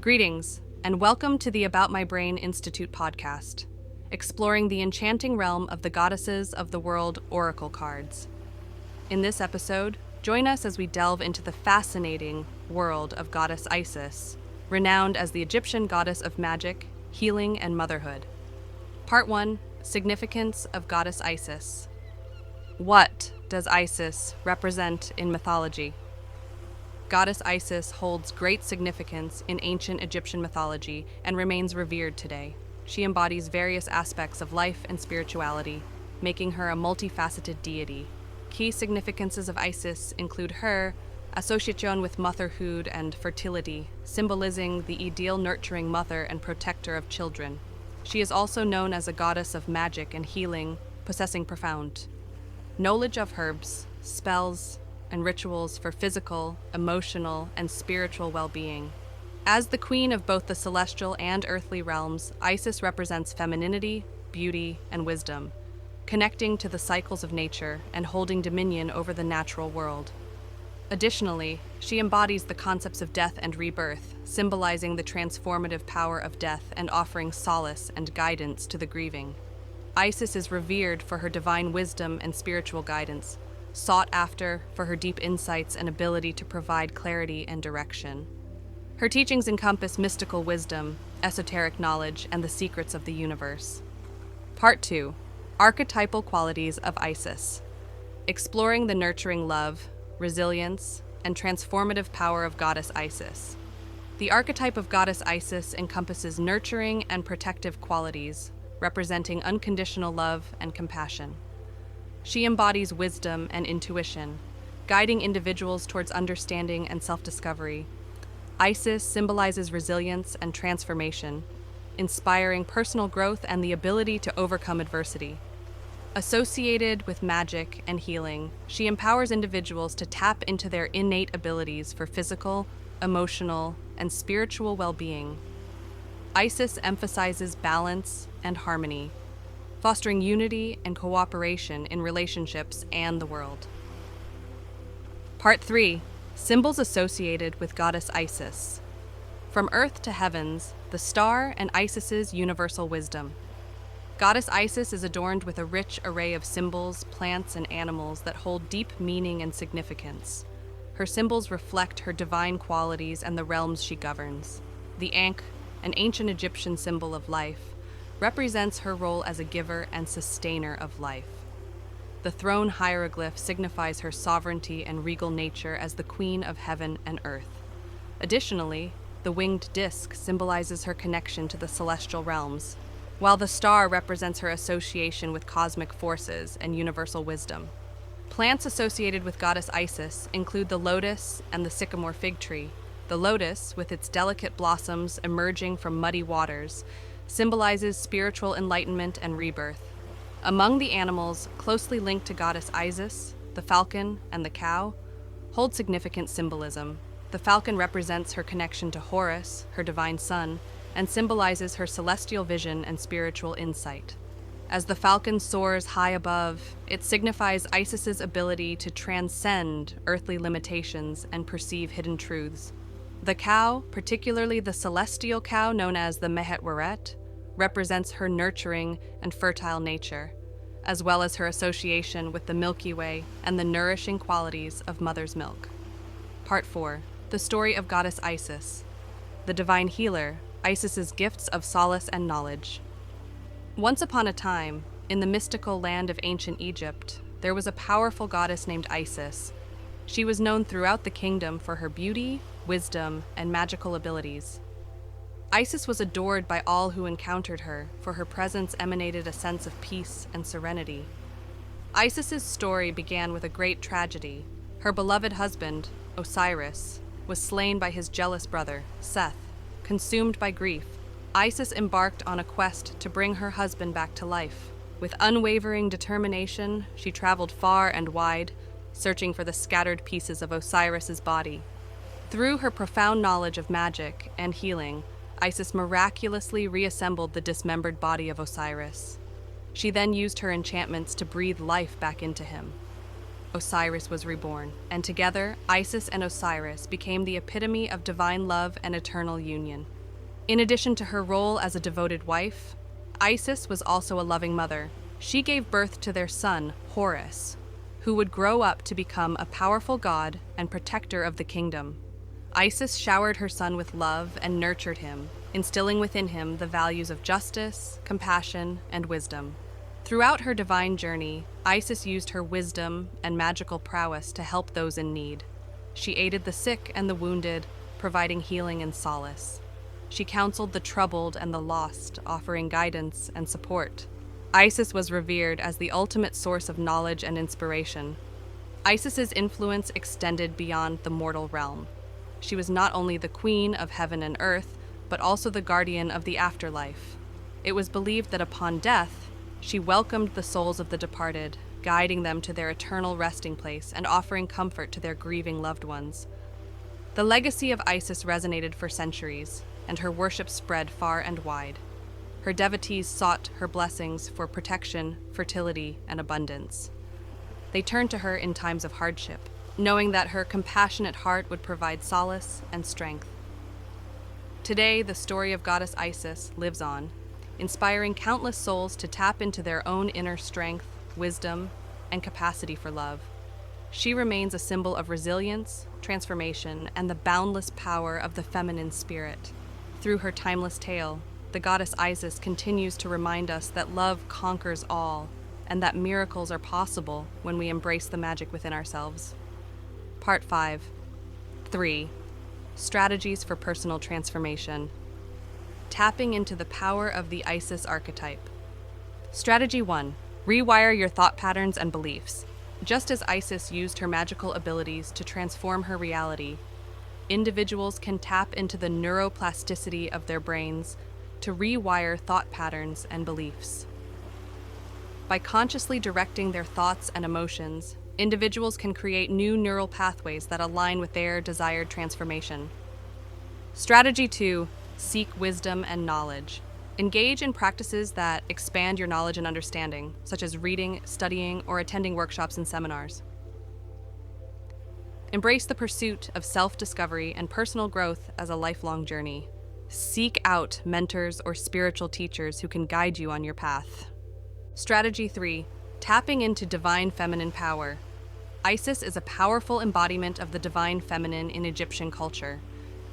Greetings, and welcome to the About My Brain Institute podcast, exploring the enchanting realm of the goddesses of the world oracle cards. In this episode, join us as we delve into the fascinating world of goddess Isis, renowned as the Egyptian goddess of magic, healing, and motherhood. Part 1, Significance of Goddess Isis. What does Isis represent in mythology? Goddess Isis holds great significance in ancient Egyptian mythology and remains revered today. She embodies various aspects of life and spirituality, making her a multifaceted deity. Key significances of Isis include her association with motherhood and fertility, symbolizing the ideal nurturing mother and protector of children. She is also known as a goddess of magic and healing, possessing profound knowledge of herbs, spells, and rituals for physical, emotional, and spiritual well-being. As the queen of both the celestial and earthly realms, Isis represents femininity, beauty, and wisdom, connecting to the cycles of nature and holding dominion over the natural world. Additionally, she embodies the concepts of death and rebirth, symbolizing the transformative power of death and offering solace and guidance to the grieving. Isis is revered for her divine wisdom and spiritual guidance, sought after for her deep insights and ability to provide clarity and direction. Her teachings encompass mystical wisdom, esoteric knowledge, and the secrets of the universe. Part 2, Archetypal Qualities of Isis. Exploring the nurturing love, resilience, and transformative power of Goddess Isis. The archetype of Goddess Isis encompasses nurturing and protective qualities, representing unconditional love and compassion. She embodies wisdom and intuition, guiding individuals towards understanding and self-discovery. Isis symbolizes resilience and transformation, inspiring personal growth and the ability to overcome adversity. Associated with magic and healing, she empowers individuals to tap into their innate abilities for physical, emotional, and spiritual well-being. Isis emphasizes balance and harmony, fostering unity and cooperation in relationships and the world. Part 3, Symbols associated with Goddess Isis. From Earth to Heavens, the star and Isis's universal wisdom. Goddess Isis is adorned with a rich array of symbols, plants, and animals that hold deep meaning and significance. Her symbols reflect her divine qualities and the realms she governs. The Ankh, an ancient Egyptian symbol of life, represents her role as a giver and sustainer of life. The throne hieroglyph signifies her sovereignty and regal nature as the queen of heaven and earth. Additionally, the winged disc symbolizes her connection to the celestial realms, while the star represents her association with cosmic forces and universal wisdom. Plants associated with Goddess Isis include the lotus and the sycamore fig tree. The lotus, with its delicate blossoms emerging from muddy waters, symbolizes spiritual enlightenment and rebirth. Among the animals closely linked to Goddess Isis, the falcon and the cow hold significant symbolism. The falcon represents her connection to Horus, her divine son, and symbolizes her celestial vision and spiritual insight. As the falcon soars high above, it signifies Isis's ability to transcend earthly limitations and perceive hidden truths. The cow, particularly the celestial cow known as the Mehet-Weret, represents her nurturing and fertile nature, as well as her association with the Milky Way and the nourishing qualities of mother's milk. Part 4, The Story of Goddess Isis. The Divine Healer, Isis's gifts of solace and knowledge. Once upon a time, in the mystical land of ancient Egypt, there was a powerful goddess named Isis. She was known throughout the kingdom for her beauty, wisdom, and magical abilities. Isis was adored by all who encountered her, for her presence emanated a sense of peace and serenity. Isis's story began with a great tragedy. Her beloved husband, Osiris, was slain by his jealous brother, Seth. Consumed by grief, Isis embarked on a quest to bring her husband back to life. With unwavering determination, she traveled far and wide, searching for the scattered pieces of Osiris's body. Through her profound knowledge of magic and healing, Isis miraculously reassembled the dismembered body of Osiris. She then used her enchantments to breathe life back into him. Osiris was reborn, and together, Isis and Osiris became the epitome of divine love and eternal union. In addition to her role as a devoted wife, Isis was also a loving mother. She gave birth to their son, Horus, who would grow up to become a powerful god and protector of the kingdom. Isis showered her son with love and nurtured him, instilling within him the values of justice, compassion, and wisdom. Throughout her divine journey, Isis used her wisdom and magical prowess to help those in need. She aided the sick and the wounded, providing healing and solace. She counseled the troubled and the lost, offering guidance and support. Isis was revered as the ultimate source of knowledge and inspiration. Isis's influence extended beyond the mortal realm. She was not only the queen of heaven and earth, but also the guardian of the afterlife. It was believed that upon death, she welcomed the souls of the departed, guiding them to their eternal resting place and offering comfort to their grieving loved ones. The legacy of Isis resonated for centuries, and her worship spread far and wide. Her devotees sought her blessings for protection, fertility, and abundance. They turned to her in times of hardship, knowing that her compassionate heart would provide solace and strength. Today, the story of goddess Isis lives on, inspiring countless souls to tap into their own inner strength, wisdom, and capacity for love. She remains a symbol of resilience, transformation, and the boundless power of the feminine spirit. Through her timeless tale, the goddess Isis continues to remind us that love conquers all, and that miracles are possible when we embrace the magic within ourselves. Part 5. 3. Strategies for personal transformation. Tapping into the power of the Isis archetype. Strategy 1. Rewire your thought patterns and beliefs. Just as Isis used her magical abilities to transform her reality, individuals can tap into the neuroplasticity of their brains to rewire thought patterns and beliefs. By consciously directing their thoughts and emotions, individuals can create new neural pathways that align with their desired transformation. Strategy 2. Seek wisdom and knowledge. Engage in practices that expand your knowledge and understanding, such as reading, studying, or attending workshops and seminars. Embrace the pursuit of self-discovery and personal growth as a lifelong journey. Seek out mentors or spiritual teachers who can guide you on your path. Strategy 3. Tapping into divine feminine power. Isis is a powerful embodiment of the divine feminine in Egyptian culture.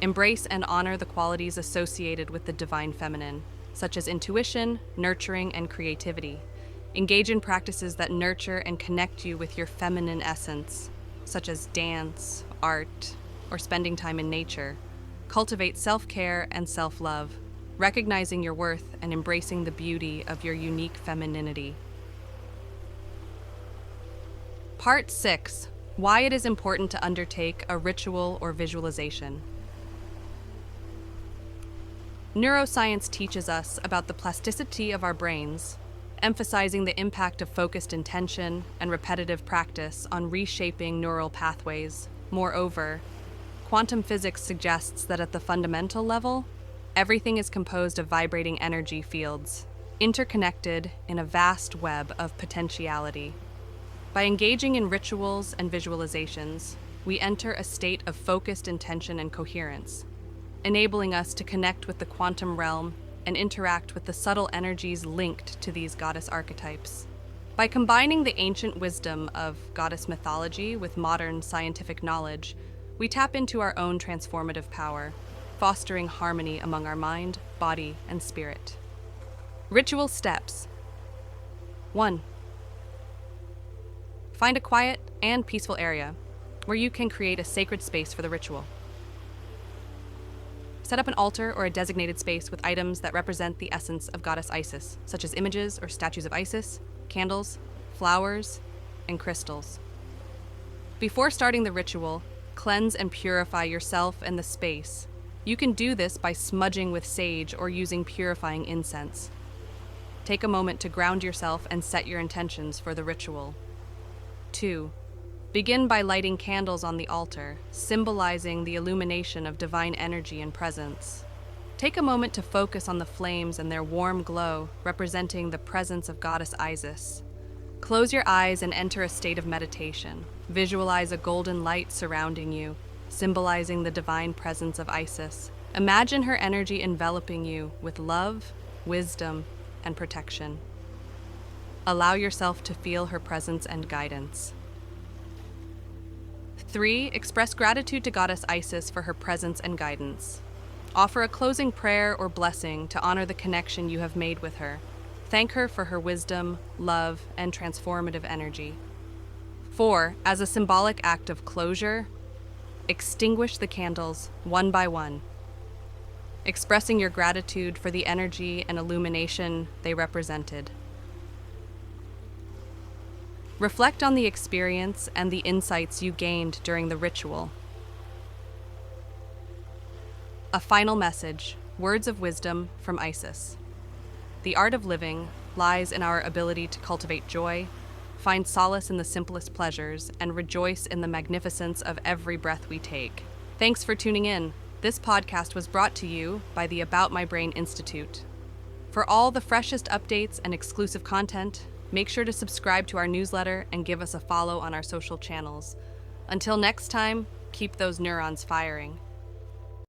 Embrace and honor the qualities associated with the divine feminine, such as intuition, nurturing, and creativity. Engage in practices that nurture and connect you with your feminine essence, such as dance, art, or spending time in nature. Cultivate self-care and self-love, recognizing your worth and embracing the beauty of your unique femininity. Part 6. Why it is important to undertake a ritual or visualization. Neuroscience teaches us about the plasticity of our brains, emphasizing the impact of focused intention and repetitive practice on reshaping neural pathways. Moreover, quantum physics suggests that at the fundamental level, everything is composed of vibrating energy fields, interconnected in a vast web of potentiality. By engaging in rituals and visualizations, we enter a state of focused intention and coherence, enabling us to connect with the quantum realm and interact with the subtle energies linked to these goddess archetypes. By combining the ancient wisdom of goddess mythology with modern scientific knowledge, we tap into our own transformative power, fostering harmony among our mind, body, and spirit. Ritual steps. 1. Find a quiet and peaceful area where you can create a sacred space for the ritual. Set up an altar or a designated space with items that represent the essence of goddess Isis, such as images or statues of Isis, candles, flowers, and crystals. Before starting the ritual, cleanse and purify yourself and the space. You can do this by smudging with sage or using purifying incense. Take a moment to ground yourself and set your intentions for the ritual. 2. Begin by lighting candles on the altar, symbolizing the illumination of divine energy and presence. Take a moment to focus on the flames and their warm glow, representing the presence of goddess Isis. Close your eyes and enter a state of meditation. Visualize a golden light surrounding you, symbolizing the divine presence of Isis. Imagine her energy enveloping you with love, wisdom, and protection. Allow yourself to feel her presence and guidance. 3. Express gratitude to Goddess Isis for her presence and guidance. Offer a closing prayer or blessing to honor the connection you have made with her. Thank her for her wisdom, love, and transformative energy. 4. As a symbolic act of closure, extinguish the candles one by one, expressing your gratitude for the energy and illumination they represented. Reflect on the experience and the insights you gained during the ritual. A final message, words of wisdom from Isis. The art of living lies in our ability to cultivate joy, find solace in the simplest pleasures, and rejoice in the magnificence of every breath we take. Thanks for tuning in. This podcast was brought to you by the About My Brain Institute. For all the freshest updates and exclusive content, make sure to subscribe to our newsletter and give us a follow on our social channels. Until next time, keep those neurons firing.